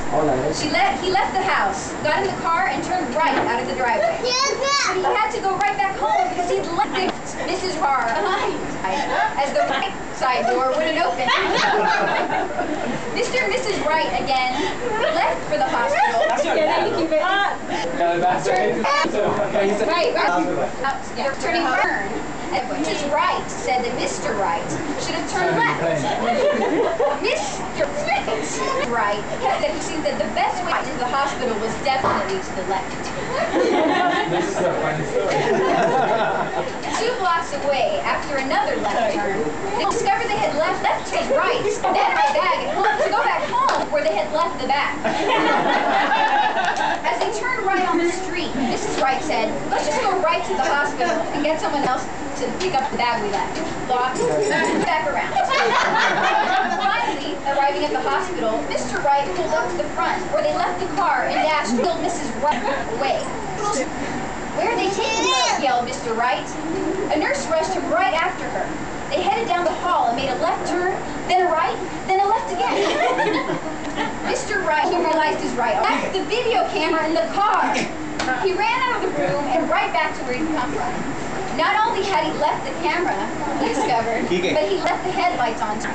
He left the house, got in the car, and turned right out of the driveway. He had to go right back home because he'd left Mrs. Carr as the right side door wouldn't open. Mr. and Mrs. Wright again left for the hospital. They're turning turn. Mrs. Wright said that Mr. Wright should have turned left. Mr. Wright said that the best way to the hospital was definitely to the left. This is a funny story. 2 blocks away, after another left turn, they discovered they had left to his right, then my bag, and to go back home where they had left the bag. As they turned right on the street, Mrs. Wright said, "Let's just go right to the hospital and get someone else to pick up the bag we left." Locked, back around. Finally, arriving at the hospital, Mr. Wright pulled up to the front where they left the car and dashed Mrs. Wright away. "Where are they taking her?" yelled Mr. Wright. A nurse rushed him right after her. They headed down the hall and made a left turn, then a right, then a left again. Mr. Wright, he realized his right. Left the video camera in the car. He ran out of the room and right back to where he'd come from. Not only had he left the camera, he discovered, but he left the headlights on too.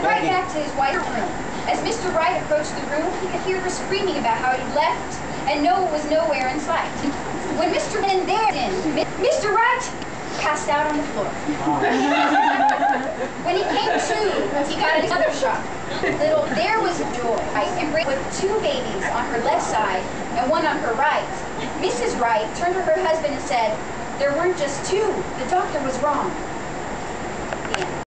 Right back to his wife's room. As Mr. Wright approached the room, he could hear her screaming about how he left and was nowhere in sight. When Mr. Mr. Wright passed out on the floor. When he came to, he got another shock. There was joy, and with 2 babies on her left side and 1 on her right. Mrs. Wright turned to her husband and said, "There weren't just 2. The doctor was wrong."